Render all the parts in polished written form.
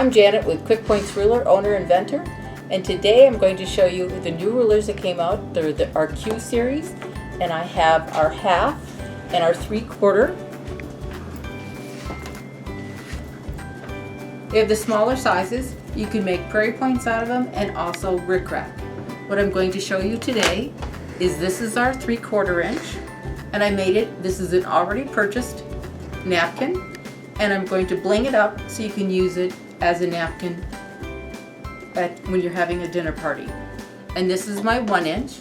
I'm Janet with Quick Points Ruler, owner inventor, and today I'm going to show you the new rulers that came out. They're our Q series, and I have our half and our 3/4. We have the smaller sizes. You can make prairie points out of them and also rickrack. What I'm going to show you today is this is our 3/4 inch, and I made it. This is an already purchased napkin, and I'm going to bling it up so you can use it as a napkin when you're having a dinner party. And this is my 1 inch.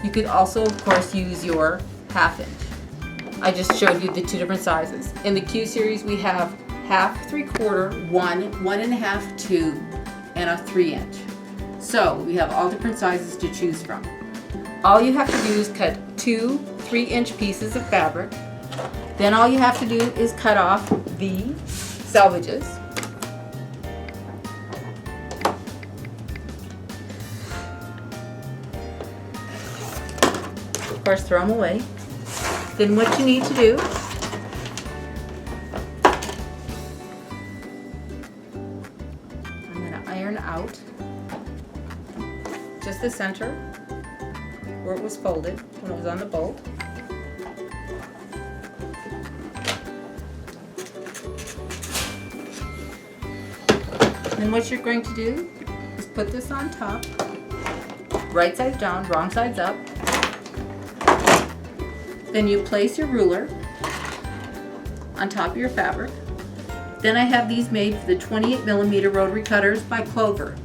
You could also, of course, use your 1/2 inch. I just showed you the two different sizes. In the Q series, we have 1/2, 3/4, 1, 1.5, 2, and a 3 inch. So we have all different sizes to choose from. All you have to do is cut 2 3-inch pieces of fabric. Then all you have to do is cut off the selvages. Of course, throw them away. Then what you need to do I'm going to iron out just the center where it was folded when it was on the bolt. Then what you're going to do is put this on top, right sides down, wrong sides up. Then you place your ruler on top of your fabric. Then I have these made for the 28mm rotary cutters by Clover.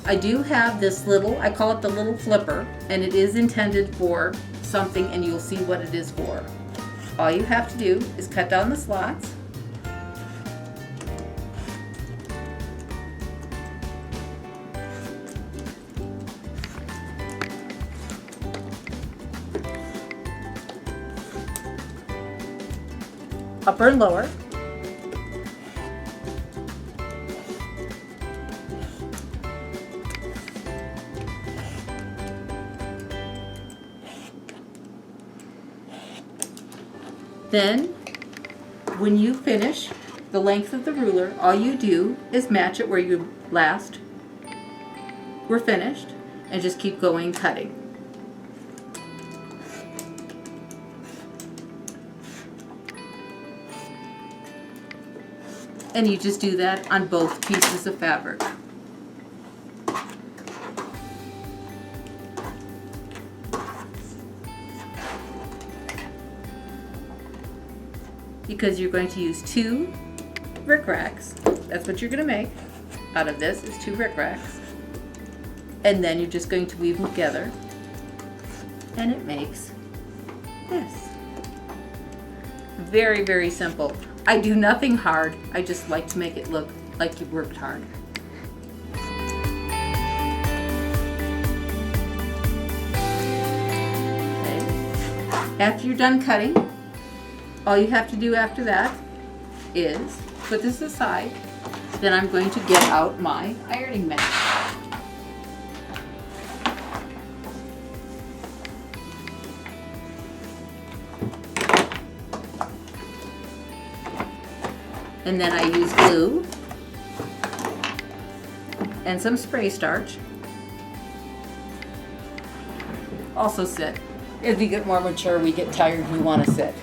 I do have this little, I call it the little flipper, and it is intended for something, and you'll see what it is for. All you have to do is cut down the slots. Upper and lower. Then, when you finish the length of the ruler, all you do is match it where you last were finished, and just keep going cutting. And you just do that on both pieces of fabric. Because you're going to use 2 rickracks. That's what you're going to make out of this, is 2 rickracks. And then you're just going to weave them together, and it makes this. Very, very simple. I do nothing hard. I just like to make it look like you worked hard. Okay. After you're done cutting, all you have to do after that is put this aside. Then I'm going to get out my ironing mat. And then I use glue and some spray starch. Also sit. As we get more mature, we get tired, we want to sit.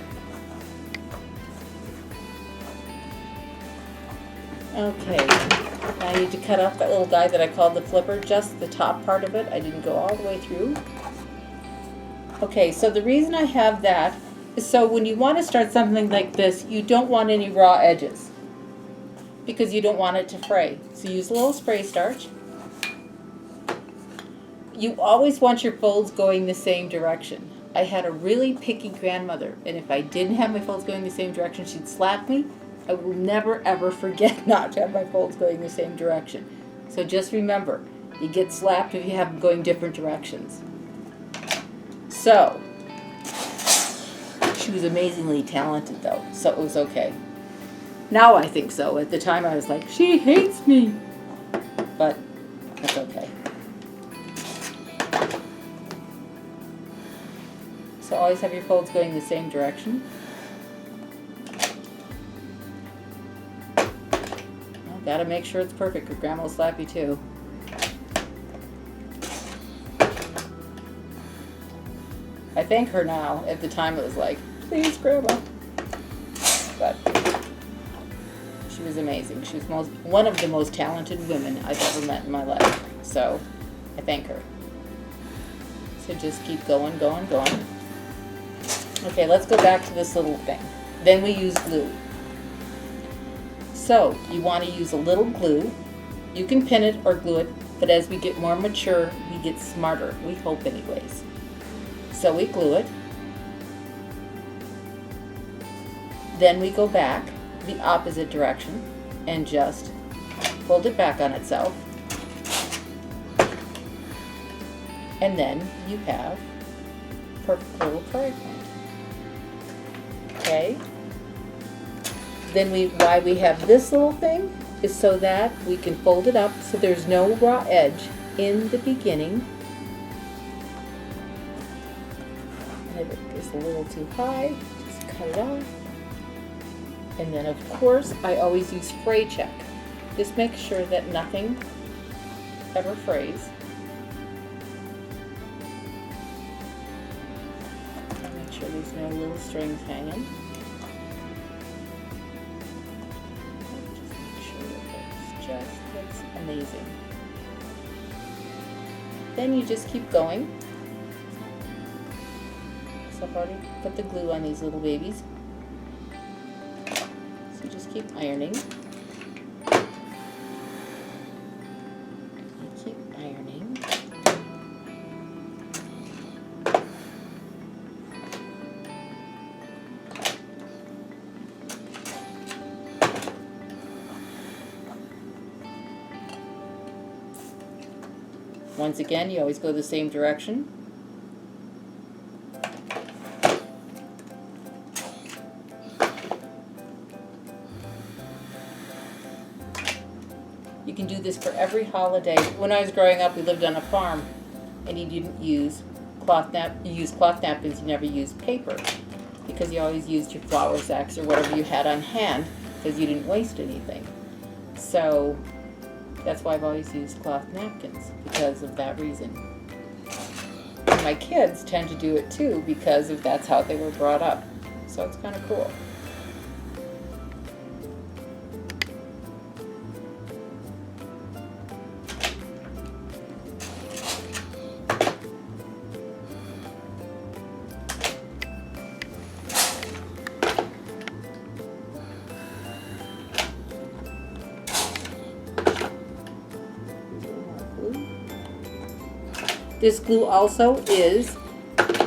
Okay, now I need to cut off that little guy that I called the flipper, just the top part of it. I didn't go all the way through. Okay, so the reason I have that is so when you want to start something like this, you don't want any raw edges, because you don't want it to fray. So use a little spray starch. You always want your folds going the same direction. I had a really picky grandmother, and if I didn't have my folds going the same direction, she'd slap me. I will never ever forget not to have my folds going the same direction. So just remember, you get slapped if you have them going different directions. So, she was amazingly talented though, so it was okay. Now I think so. At the time I was like, she hates me. But that's okay. So always have your folds going the same direction. Gotta make sure it's perfect, or Grandma will slap you too. I thank her now. At the time it was like, please, Grandma. But she was amazing. She was one of the most talented women I've ever met in my life. So I thank her. So just keep going, going, going. Okay, let's go back to this little thing. Then we use glue. So you want to use a little glue. You can pin it or glue it, but as we get more mature, we get smarter. We hope anyways. So we glue it. Then we go back the opposite direction and just fold it back on itself. And then you have a perfect little prairie plant. Okay? Then why we have this little thing is so that we can fold it up so there's no raw edge in the beginning. And if it is a little too high, just cut it off. And then of course, I always use fray check. Just make sure that nothing ever frays. Make sure there's no little strings hanging. That's amazing. Then you just keep going. So I've already put the glue on these little babies. So you just keep ironing. You keep ironing. Once again, you always go the same direction. You can do this for every holiday. When I was growing up, we lived on a farm, and you didn't use cloth napkins. You never used paper, because you always used your flour sacks or whatever you had on hand, because you didn't waste anything. So that's why I've always used cloth napkins, because of that reason. And my kids tend to do it too, because that's how they were brought up. So it's kind of cool. This glue also is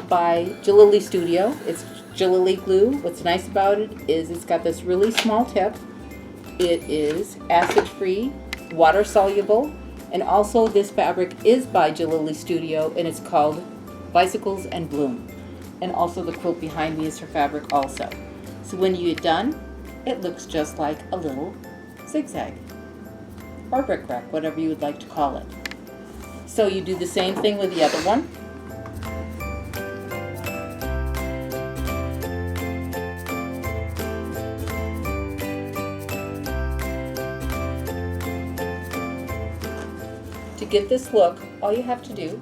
by Jalili Studio. It's Jalili glue. What's nice about it is it's got this really small tip. It is acid-free, water-soluble, and also this fabric is by Jalili Studio, and it's called Bicycles and Bloom. And also the quilt behind me is her fabric also. So when you get done, it looks just like a little zigzag or bric-a-brac, whatever you would like to call it. So you do the same thing with the other one. To get this look, all you have to do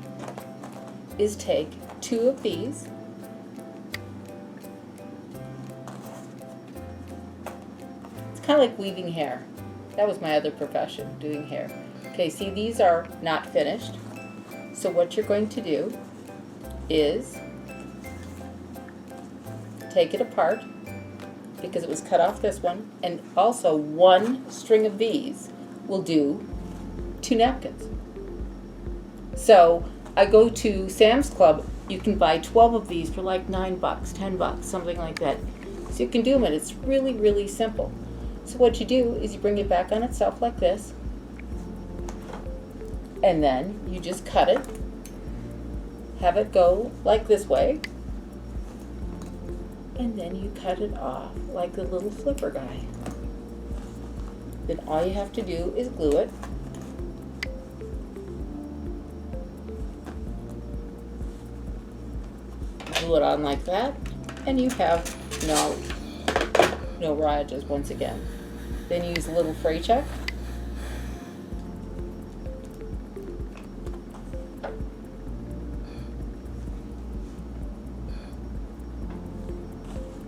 is take 2 of these . It's kind of like weaving hair. That was my other profession, doing hair. Okay, see, these are not finished. So what you're going to do is take it apart, because it was cut off this one, and also 1 string of these will do 2 napkins. So I go to Sam's Club, you can buy 12 of these for like $9, $10, something like that. So you can do them, and it's really, really simple. So what you do is you bring it back on itself like this, and then you just cut it, have it go like this way, and then you cut it off like the little flipper guy. Then all you have to do is glue it. Glue it on like that, and you have no raw edges once again. Then use a little fray check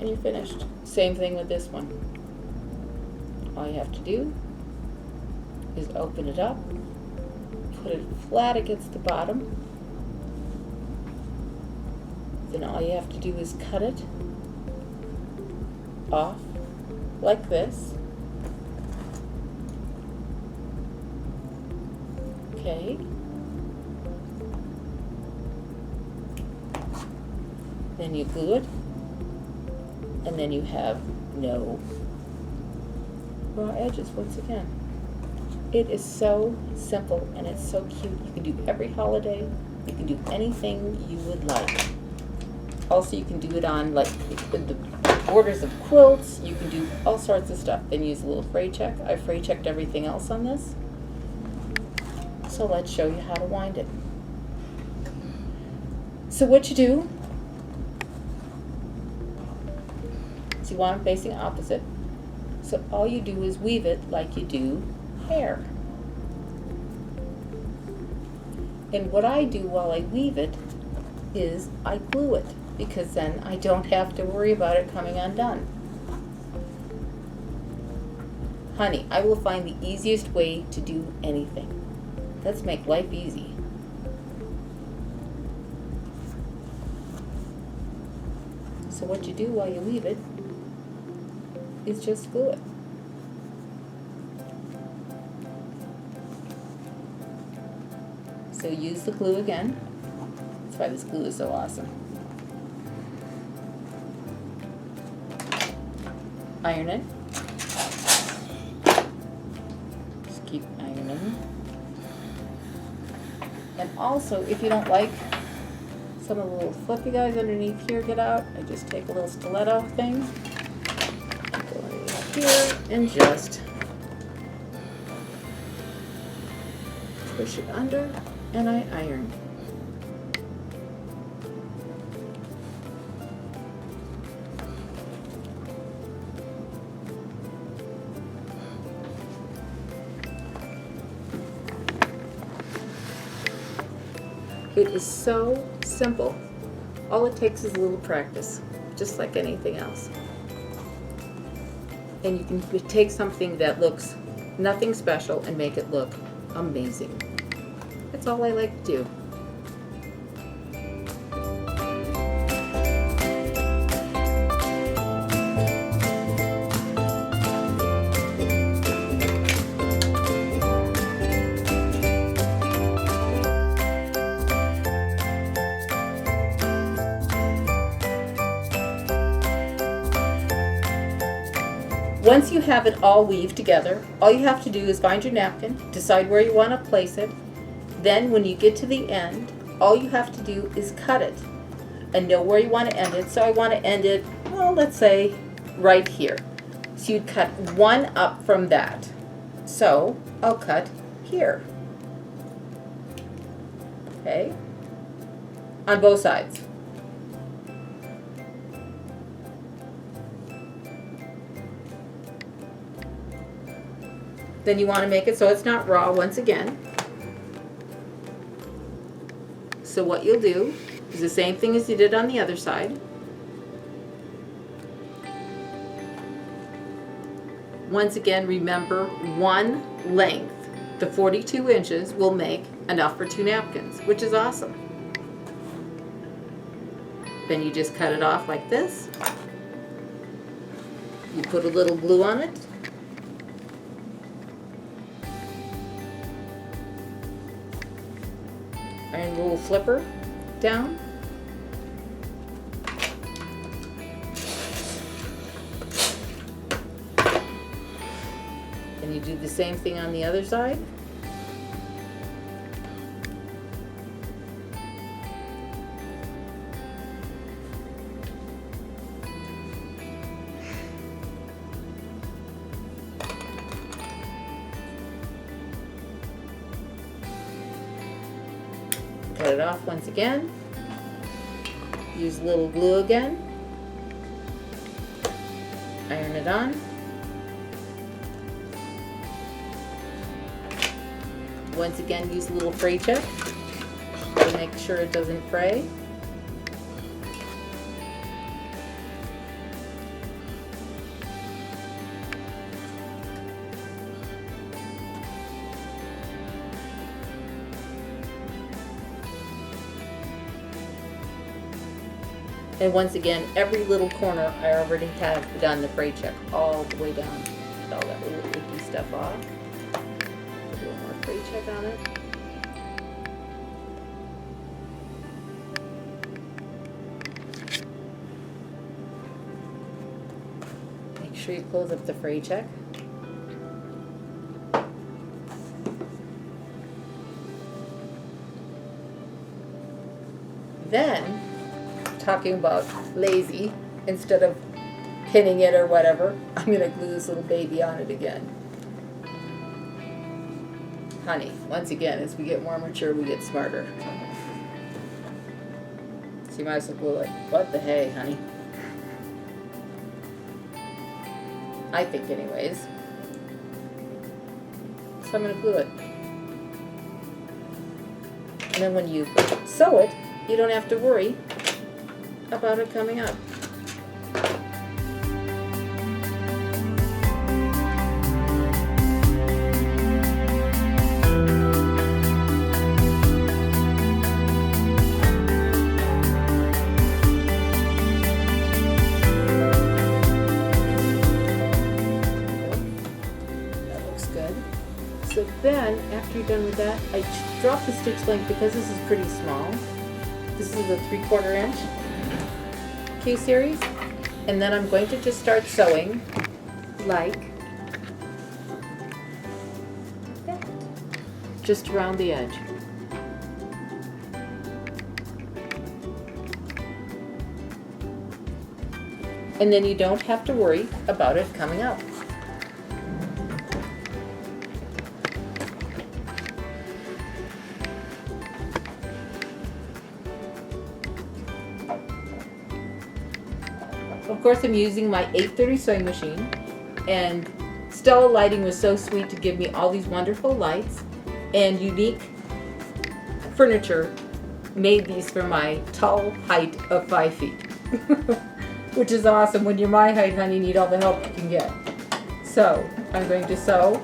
and you're finished. Same thing with this one. All you have to do is open it up, put it flat against the bottom. Then all you have to do is cut it off like this. Okay. Then you glue it, and then you have no raw edges once again. It is so simple and it's so cute. You can do every holiday. You can do anything you would like. Also, you can do it on like the borders of quilts. You can do all sorts of stuff. Then use a little fray check. I fray checked everything else on this. So let's show you how to wind it. So what you do is you want them facing opposite. So all you do is weave it like you do hair. And what I do while I weave it is I glue it, because then I don't have to worry about it coming undone. Honey, I will find the easiest way to do anything. Let's make life easy. So what you do while you weave it is just glue it. So use the glue again. That's why this glue is so awesome. Iron it. Just keep ironing. And also, if you don't like some of the little flippy guys underneath here get out, I just take a little stiletto thing, go underneath here, and just push it under, and I iron. It is so simple. All it takes is a little practice, just like anything else. And you can take something that looks nothing special and make it look amazing. That's all I like to do. Once you have it all weaved together, all you have to do is find your napkin, decide where you want to place it. Then when you get to the end, all you have to do is cut it and know where you want to end it. So I want to end it, well, let's say right here. So you'd cut one up from that. So I'll cut here. Okay? On both sides. Then you want to make it so it's not raw once again. So what you'll do is the same thing as you did on the other side. Once again, remember one length. The 42 inches will make enough for 2 napkins, which is awesome. Then you just cut it off like this. You put a little glue on it. Iron little flipper down. And you do the same thing on the other side. Cut it off once again. Use a little glue again. Iron it on. Once again, use a little fray check to make sure it doesn't fray. And once again, every little corner I already have done the fray check all the way down. Get all that little icky stuff off. Put a little more fray check on it. Make sure you close up the fray check. Then, talking about lazy, instead of pinning it or whatever, I'm going to glue this little baby on it again. Honey, once again, as we get more mature, we get smarter. So you might as well glue it. What the hey, honey? I think anyways. So I'm going to glue it. And then when you sew it, you don't have to worry about it coming up. That looks good. So then, after you're done with that, I drop the stitch length because this is pretty small. This is a 3/4 inch Q series, and then I'm going to just start sewing like that, just around the edge. And then you don't have to worry about it coming up. Of course, I'm using my 830 sewing machine, and Stella Lighting was so sweet to give me all these wonderful lights, and Unique Furniture made these for my tall height of 5 feet, which is awesome. When you're my height, honey, you need all the help you can get. So I'm going to sew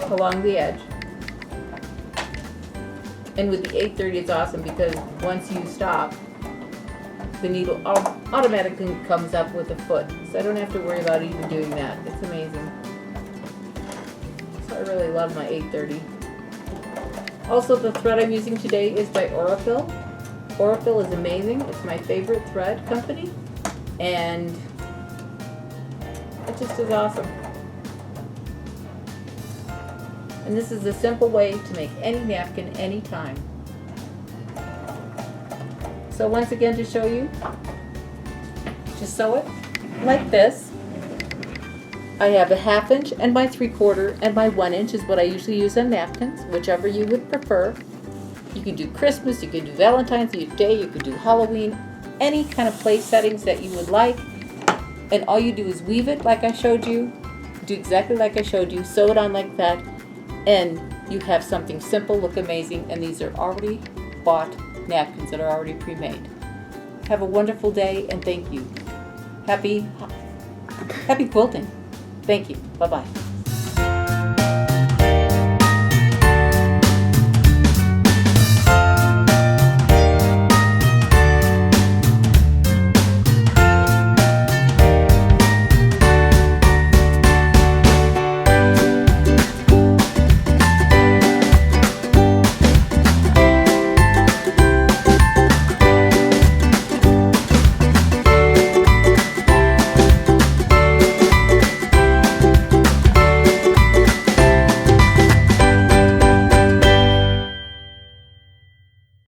along the edge, and with the 830 it's awesome because once you stop, the needle automatically comes up with a foot, so I don't have to worry about even doing that. It's amazing. So I really love my 830. Also, the thread I'm using today is by Aurifil. Aurifil is amazing. It's my favorite thread company, and it just is awesome. And this is a simple way to make any napkin anytime. So once again, to show you, just sew it like this. I have a 1/2 inch and my 3/4 and my 1 inch is what I usually use on napkins, whichever you would prefer. You can do Christmas, you can do Valentine's Day, you can do Halloween, any kind of place settings that you would like. And all you do is weave it like I showed you, do exactly like I showed you, sew it on like that, and you have something simple, look amazing, and these are already bought napkins that are already pre-made. Have a wonderful day, and thank you. Happy quilting. Thank you. Bye-bye.